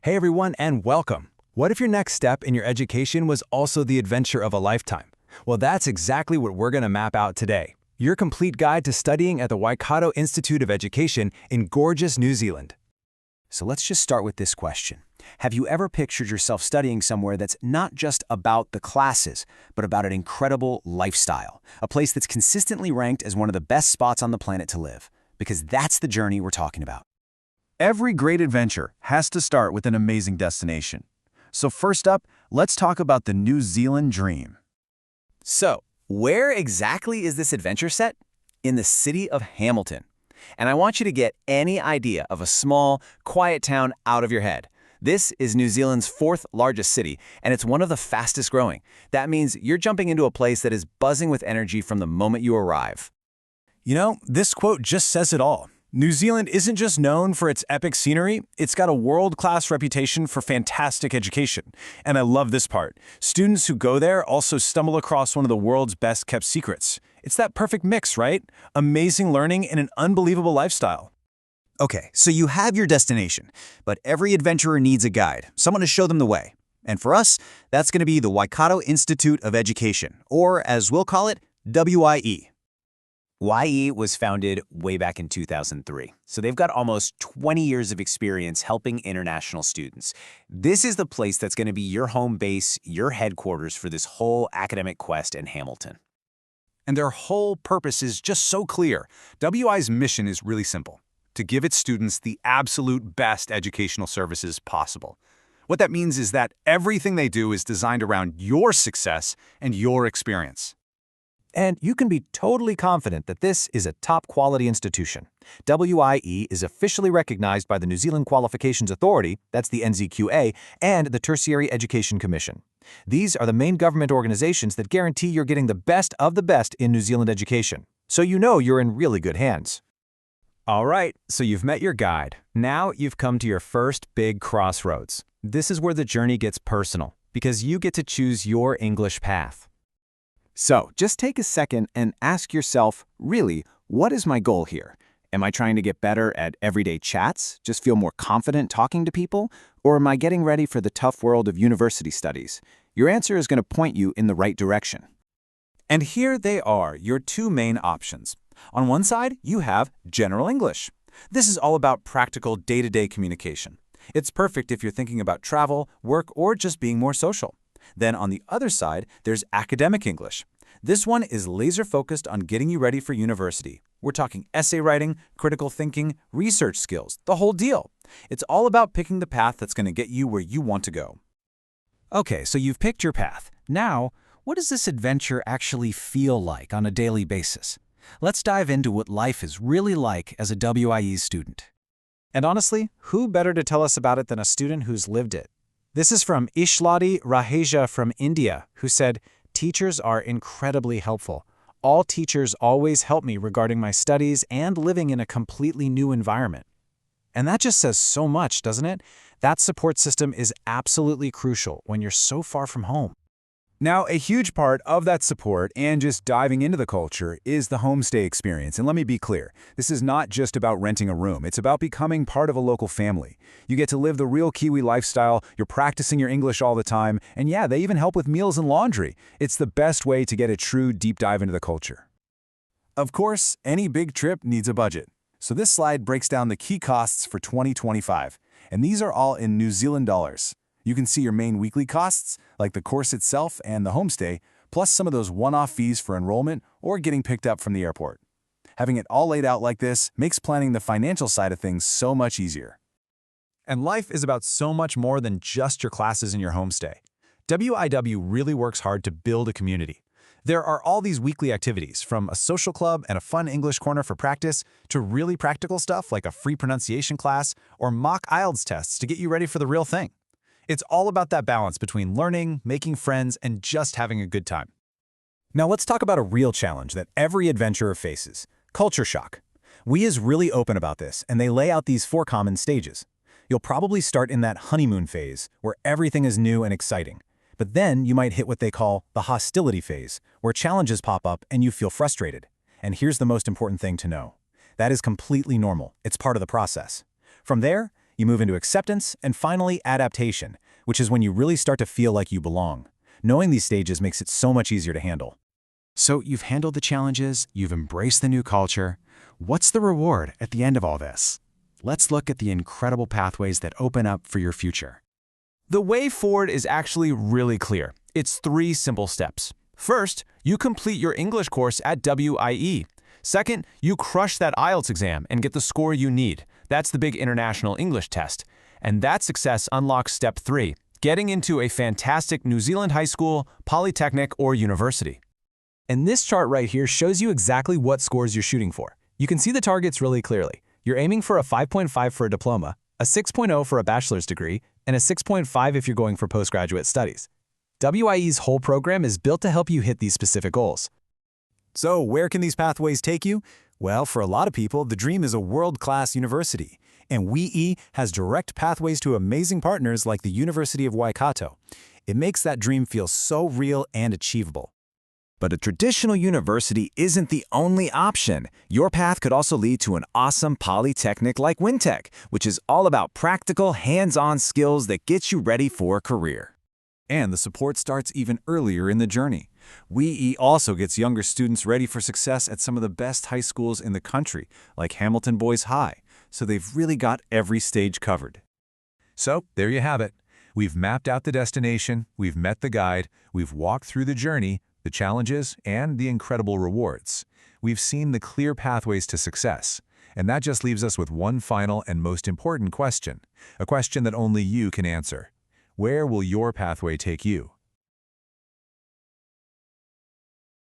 Hey everyone, and welcome. What if your next step in your education was also the adventure of a lifetime? Well, that's exactly what we're going to map out today. Your complete guide to studying at the Waikato Institute of Education in gorgeous New Zealand. So let's just start with this question. Have you ever pictured yourself studying somewhere that's not just about the classes, but about an incredible lifestyle? A place that's consistently ranked as one of the best spots on the planet to live? Because that's the journey we're talking about. Every great adventure has to start with an amazing destination. So first up, let's talk about the New Zealand dream. So, where exactly is this adventure set? In the city of Hamilton. And I want you to get any idea of a small, quiet town out of your head. This is New Zealand's fourth largest city, and it's one of the fastest growing. That means you're jumping into a place that is buzzing with energy from the moment you arrive. You know, this quote just says it all. New Zealand isn't just known for its epic scenery, it's got a world-class reputation for fantastic education. And I love this part. Students who go there also stumble across one of the world's best-kept secrets. It's that perfect mix, right? Amazing learning and an unbelievable lifestyle. Okay, so you have your destination, but every adventurer needs a guide, someone to show them the way. And for us, that's going to be the Waikato Institute of Education, or as we'll call it, WIE. WIE was founded way back in 2003, so they've got almost 20 years of experience helping international students. This is the place that's going to be your home base, your headquarters for this whole academic quest in Hamilton. And their whole purpose is just so clear. WI's mission is really simple: to give its students the absolute best educational services possible. What that means is that everything they do is designed around your success and your experience. And you can be totally confident that this is a top-quality institution. WIE is officially recognized by the New Zealand Qualifications Authority, that's the NZQA, and the Tertiary Education Commission. These are the main government organizations that guarantee you're getting the best of the best in New Zealand education. So you know you're in really good hands. All right, so you've met your guide. Now you've come to your first big crossroads. This is where the journey gets personal, because you get to choose your English path. So, just take a second and ask yourself, really, what is my goal here? Am I trying to get better at everyday chats, just feel more confident talking to people? Or am I getting ready for the tough world of university studies? Your answer is going to point you in the right direction. And here they are, your two main options. On one side, you have General English. This is all about practical day-to-day communication. It's perfect if you're thinking about travel, work, or just being more social. Then on the other side, there's Academic English. This one is laser-focused on getting you ready for university. We're talking essay writing, critical thinking, research skills, the whole deal. It's all about picking the path that's going to get you where you want to go. Okay, so you've picked your path. Now, what does this adventure actually feel like on a daily basis? Let's dive into what life is really like as a WIE student. And honestly, who better to tell us about it than a student who's lived it? This is from Ishladi Raheja from India, who said, "Teachers are incredibly helpful. All teachers always help me regarding my studies and living in a completely new environment." And that just says so much, doesn't it? That support system is absolutely crucial when you're so far from home. Now, a huge part of that support and just diving into the culture is the homestay experience. And let me be clear, this is not just about renting a room. It's about becoming part of a local family. You get to live the real Kiwi lifestyle, you're practicing your English all the time, and yeah, they even help with meals and laundry. It's the best way to get a true deep dive into the culture. Of course, any big trip needs a budget. So this slide breaks down the key costs for 2025, and these are all in New Zealand dollars. You can see your main weekly costs, like the course itself and the homestay, plus some of those one-off fees for enrollment or getting picked up from the airport. Having it all laid out like this makes planning the financial side of things so much easier. And life is about so much more than just your classes and your homestay. WIW really works hard to build a community. There are all these weekly activities, from a social club and a fun English corner for practice, to really practical stuff like a free pronunciation class or mock IELTS tests to get you ready for the real thing. It's all about that balance between learning, making friends, and just having a good time. Now let's talk about a real challenge that every adventurer faces: culture shock. WIE is really open about this, and they lay out these 4 common stages. You'll probably start in that honeymoon phase, where everything is new and exciting. But then you might hit what they call the hostility phase, where challenges pop up and you feel frustrated. And here's the most important thing to know. That is completely normal. It's part of the process. From there, you move into acceptance, and finally adaptation, which is when you really start to feel like you belong. Knowing these stages makes it so much easier to handle. So you've handled the challenges, you've embraced the new culture. What's the reward at the end of all this? Let's look at the incredible pathways that open up for your future. The way forward is actually really clear. It's 3 simple steps. First, you complete your English course at WIE. Second, you crush that IELTS exam and get the score you need. That's the big international English test. And that success unlocks step 3, getting into a fantastic New Zealand high school, polytechnic, or university. And this chart right here shows you exactly what scores you're shooting for. You can see the targets really clearly. You're aiming for a 5.5 for a diploma, a 6.0 for a bachelor's degree, and a 6.5 if you're going for postgraduate studies. WIE's whole program is built to help you hit these specific goals. So where can these pathways take you? Well, for a lot of people, the dream is a world-class university. And WIE has direct pathways to amazing partners like the University of Waikato. It makes that dream feel so real and achievable. But a traditional university isn't the only option. Your path could also lead to an awesome polytechnic like WinTech, which is all about practical, hands-on skills that get you ready for a career. And the support starts even earlier in the journey. WIE also gets younger students ready for success at some of the best high schools in the country, like Hamilton Boys High, so they've really got every stage covered. So, there you have it. We've mapped out the destination, we've met the guide, we've walked through the journey, the challenges, and the incredible rewards. We've seen the clear pathways to success. And that just leaves us with one final and most important question, a question that only you can answer. Where will your pathway take you?